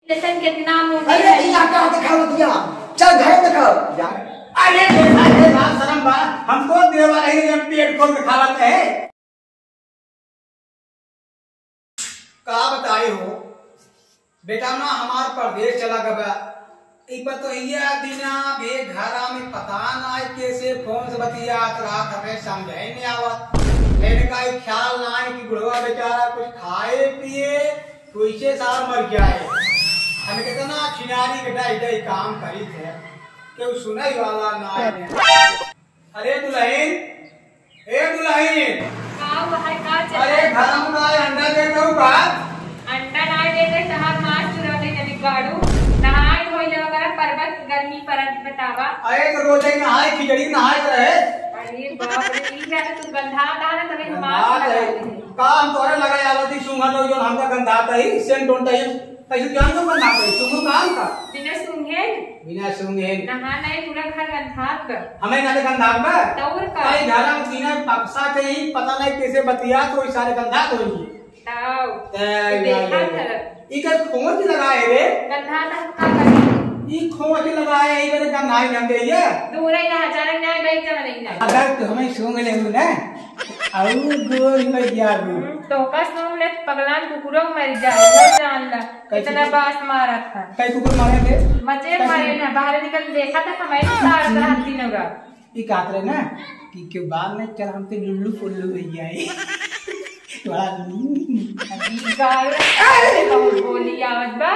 कितना अरे यहाँ क्या दिखाओ दिया, चल घर दिखाओ यार। अरे बात शर्म बात हमको देवा रही जब पेट खोल के खावत है। का बताए हो बेटा ना हमार परदेश चला गया एक तो ये दिना बे घरा में पता ना कैसे फोन से बतियात रहा हमें समझ नहीं आवत। मैंने का ख्याल ना है कि बुढ़वा बेचारा कुछ खाए पिए तो इसे साल मर जाए। हमें कहते ना खिनारी बेटा इधर काम करी थे क्यों सुनाई वाला ना है। अरे दुल्हन अरे घर में अंडा दे दो बात अंडा ना देते साहब मांस चुरा ले जनी गाड़ू नहाए होई लगा पर्वत गर्मी परत बतावा। अरे तो रोज ही नहाए खिचड़ी नहाए रहे। अरे बाप रे ई जा तू गंधा दाना तने मांस काम तोरे लगा यावती सुंगा तो जो हमका गंधाता ही सेंट डोंट है कैसे जान दो गंधाता है सुंगो काम का बिना सुंगे नहा नहीं पूरा घर गंधात हमें ना गंधात बा तौर का कई घर में बिना पक्सा के ही पता नहीं कैसे बतिया तो सारे गंधात होगी ताऊ देखा था इकर खोज लगाए रे गंधात का करी ई खोज लगाए इकर गंधाई न दे ये दूर ही ना अचानक ना बैठ जा नहीं ना अगर तो हमें सुंग ले ना आउ गोल में गया तो कस न ले पगलान कुकुरों मर जाए वो जान ला कितना बास मारा था कई कुकुर मारे थे मजे मारे ना बाहर निकल देखा था हमें तार तरह तीनों का ई कातरे ना कि के बाद में चल हम ते लुल्लू फुल्लू हो जाए थोड़ा गाल बहुत बोली आवत बा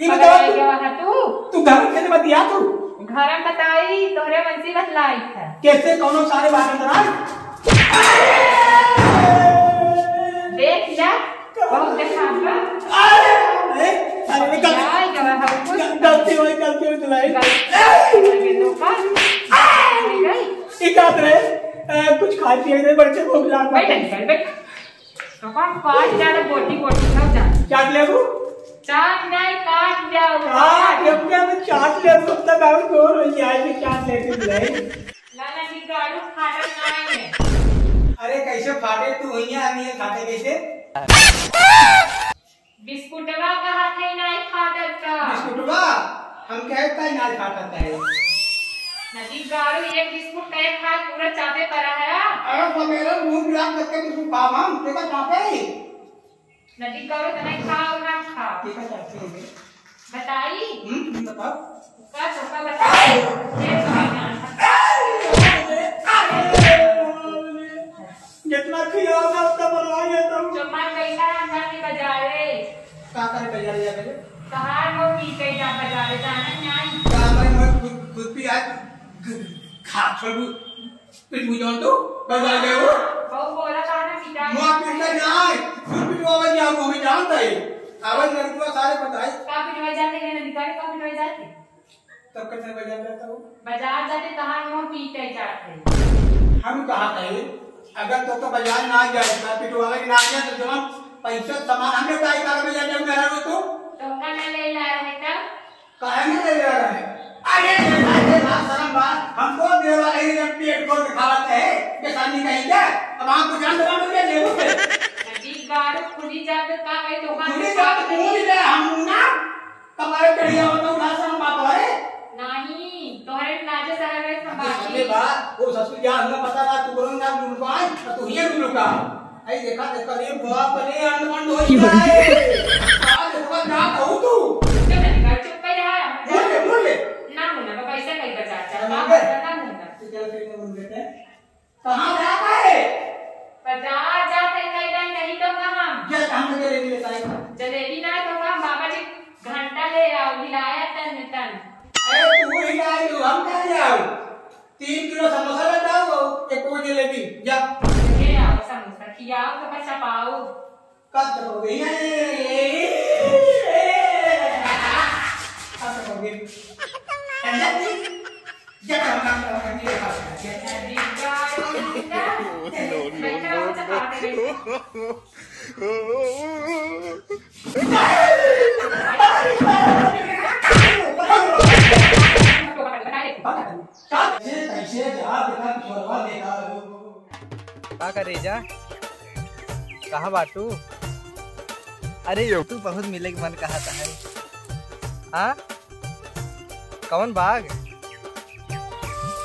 ई बताओ क्या तू घर के बतिया तू घर में बताई तोहरे मनसी बतलाई था कैसे कोनो सारे बात अंदर देख जा बहुत देखा बा अरे निकल गलती हुई तुलाई तो का ई कातरे कुछ खा पिए दे बच्चे भूख लाग बैठ तो कौन काट जा रे बोटी सब जा चाट ले वो चाट नहीं काट जाओ जब क्या मैं चाट ले तब तक आऊं दूर हो जाए चाट लेके ले लाला जी गाड़ू खाटा नहीं है। अरे कैसे फाटे तू होइया नहीं है खाते कैसे बिस्कुटवा कहा थे नहीं फाटत का बिस्कुटवा हम कहता है ना फाटता है नदी गाड़ू एक बिस्कुट कहे खा पूरा चाटे पड़ा है। अरे वो मेरा मुंह ब्लॉक करके बिस्कुट खावा हम केका चाटे नदी गाड़ू तने खाओ ना खाओ केका चाटे है बताई बताओ का छोका बताई ये जितना खिलाओगे उतना बनवाइए तुम चुम्मा कैसा अंदर की बाजारे का करे बाजार जा करे कहां वो पी के जा बाजारे जाना नहीं का मैं खुद भी आज खा छोड़ पिट बुझो तो बाजार गए वो बोला कहां पिटा मुआ पिटता नहीं खुद पिटवा में जाओ हमें जानता है आवाज लड़कियों सारे बताए का पिटवा जाते हैं नदी गाड़ी का पिटवा जाते तब कैसे बाजार जाता हूं बाजार जाते कहां वो पी के जाते हम कहा थे अगर तो बाजार ना जाए ना पिटवावे ना जाए तो जब पैसा सामान हमें काय कर में जाने मेरा तो का ना ले ला है का काहे में ले रहा है। अरे बात शर्म बात हमको देवा रही जब पेट खोल के खावत है के शादी कहीं क्या अब आप को जान दवा में ले वो नदी गाड़ू खुली जाते का कहे तो का खुली जात मुंह ले हम ना कमाए बढ़िया हो तो ना शर्म बात है नहीं तोहरे नाचे शहर में संभाल अरे बात वो ससुर यार हमें पता ना तू बोल ना लुकाए तो ही लुका आई देखा रे बाप रे अंडमंड हो जाए आज होगा ना कहू तू चुप कर रहा बोल ले ना मुन्ना पैसा कहीं बचा चल ना मुन्ना चल फिर बोल देते कहां जाता है बाजार जाते कहीं नहीं तो कहां क्या काम के लिए लेता है जलेबी ना तो कहां बाबा जी घंटा ले आओ हिलाया तन अरे तू ही लाए तू हम कहां जाओ 3 किलो समोसा बताओ एक को जलेबी जा ले आओ समोसा खिलाओ तो पैसा पाओ कब तक हो गई कब तक हो गई ऐसा क्या करना करके का करे जा कहाँ बाटू? अरे तू बहुत मिले के मन कहा था है हाँ कौन बाग?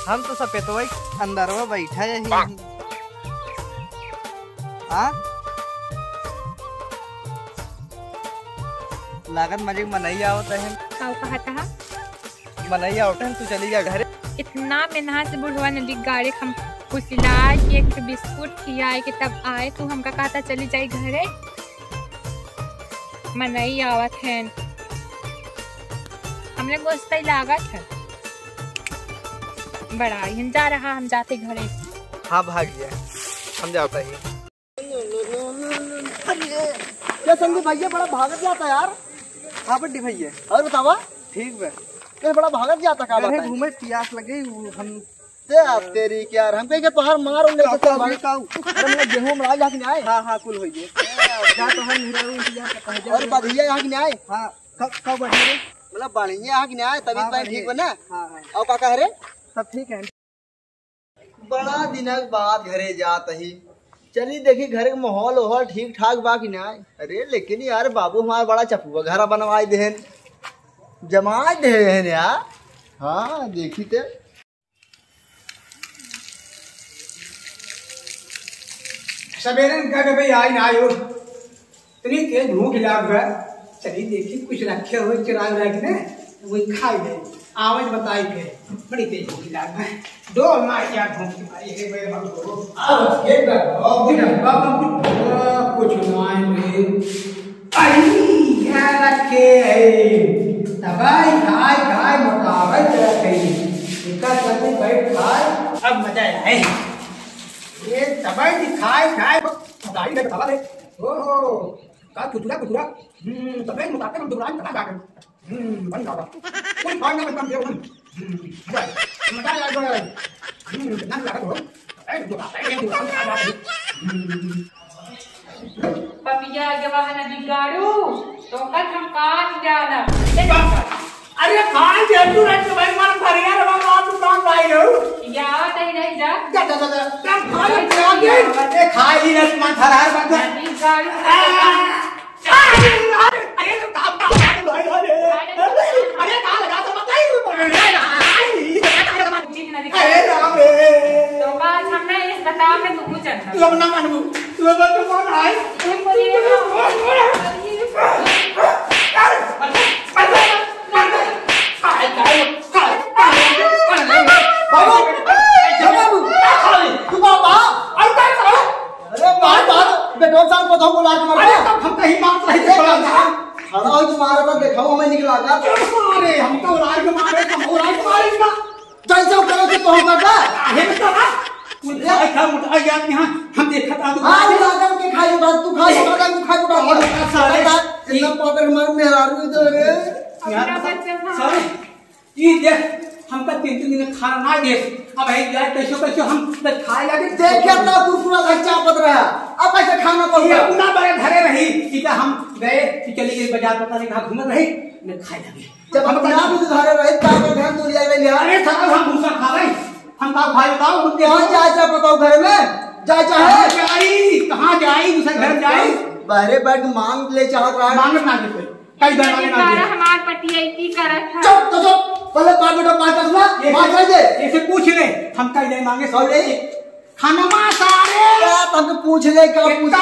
हम तो सपेतवा अंदरवा बैठा यही। हाँ लागत मजे मनई आवत है। का कहा था मनई आवत है, तू चली जा घरे। इतना मेहनत से बुढ़वा नदी गाड़ी हम कुछ एक बिस्कुट खियाए के तब आए तू हमका कहता चली जाए घरे। मनई आवत है हमने गोश्त लागत है बड़ा हम जा रहा हम जाते घरे। हाँ भाग गया हम जाता ही। क्या संदीप भैया बड़ा भागत जाता यार। हाँ बड्डी भैया और बतावा ठीक बे। क्या बड़ा भागत जाता का घरे बताई? घूमे प्यास लगे हम ते आप तेरी क्या यार हम कहे के तोहार मार उन लेके चल भाई। अरे मैं गेहूं में आज नहीं आए। हाँ हाँ कुल होइए जा तो हम हिराऊ इंतजार करता है। और बढ़िया यहाँ की नहीं आए। हाँ कब बढ़िया रे? मतलब बढ़िया यहाँ की नहीं आए तभी हाँ, तो ठीक बना। हाँ हाँ और काका रे सब ठीक है। बड़ा दिनक बाद घरे जात ही। चली देखी घर के माहौल ओहल ठीक ठाक बा कि नहीं। अरे लेकिन यार बाबू हमारा बड़ा चपुआ घर बनवाए देहन जमा देहन यार। हाँ देखी ते सवेरे कह भाई आई ना आयो इतनी तेज भूख लाग गया। चलिए देखी कुछ रखे हुए चिराग रख ने वही खाई दे। आवाज बताई के बड़ी तेज भूख लाग गया। दो मार यार भूख की मारी है मेरे बाबू को। अब के बाबू कुछ नहीं आई क्या रखे है दवाई खाए खाए मुताबिक रखे इसका चलते बैठ खाए अब मजा आए। ये दवाई दिखाए खाए दवाई दे दवा दे। ओहो का कुतुरा कुतुरा दवाई मुताबिक हम दुरान करा गाकर बन जावा कोई बात ना बन दे मजा आ गया। ना लगा तो ए दुरान पपिया जवाह नदी गाड़ू तो कल हम काट जाला। अरे खान जे तू रख भाई मन भरिया रे बाबा तू काम भाई हो या तई नहीं जा जा जा जा काम खाए आगे ए खाई ही रस मन थरार बन जा नदी गाड़ू अरे तो काम भाई अरे कहां लगा तो बताई अरे राम रे तो बात हमने इस बताव में तू चलता तू अपना मानू तू अब तो कौन है तुम बोलिए दिखाओ हमें निकला अरे हम तो राज के मारे हम राज के मारे ना जैसे करो कि तो हम करता है तो ना मुझे खा मुझे याद यहां हम देखा था हां उड़ा के खाई बात तू खाई उड़ा तू खाई उड़ा सारे इतना पकड़ मार मेहरारू इधर रे यार सॉरी ये देख हम का 3 दिन खाना ना दे अब है यार कैसे कैसे हम खाए लगे देखे तो कुरकुरा धच्चा पत रहा अब कैसे खाना पड़ेगा ये ना बड़े घरे रही कि हम गए कि चली गई बाजार पता नहीं कहां घूम रही मैं खाए लगे जब हम ना भी घरे रहे ता में ध्यान दूर ले लिया अरे साहब हम भूसा खा रहे हम का भाई बताओ मुझे कहां जाए बताओ घर में जा चाहे जाई कहां जाई दूसरे घर जाई बहरे बैठ मांग ले चाहत रहा मांग ना दे कई बार मांगे ना दे हमार पतिया की करत था चुप तो चुप पहले बात बेटा बात करना बात कर दे ऐसे पूछ ले हम कई जाए मांगे सौ ले खाना मा सारे क्या तब पूछ ले क्या पूछ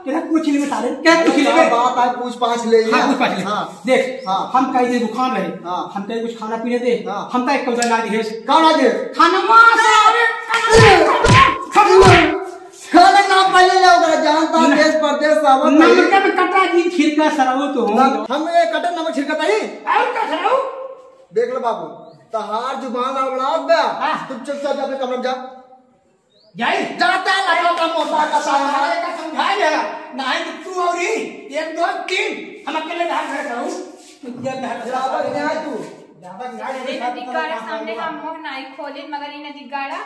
तेरा पूछ ले सारे क्या पूछ ले बात है पूछ पाछ ले हां पूछ पाछ ले हां देख हां हम कई दे दुकान रहे हां हम कई कुछ खाना पीने दे हम का एक कौजा ना दे कौन आ दे खाना मा सारे खाना ना पहले ले ओकरा जानता देश परदेश सब नमक में कटा की छिलका सराऊ तो हो हम ये कटन नमक छिड़कता ही और का सराऊ देख लो बाबू तहार जुबान अड़ाव बे तुम चुपचाप अपने कमरे में जा जाई जाता लगा का मोटा का सारा का समझा जाएगा नहीं तू और ही 1 2 3 हम अकेले बाहर खड़े करूं तू ये बाहर जावा नहीं है तू जावा अरे नदी गाड़ा सामने का मुंह नहीं खोले मगर ये नदी गाड़ा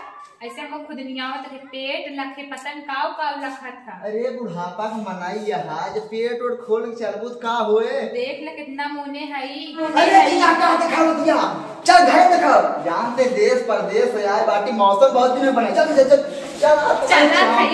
ऐसे हमको खुद नियावत रहे पेट लखे पतन काव काव लखत था। अरे बुढ़ापा का मनाई है जब पेट और खोल के चलबूत का होए देख ले कितना मुने हई अरे इना का दिखा दिया चल घर देखो जानते देश परदेश से आए बाटी मौसम बहुत दिन में बने चल चल चल चला खाई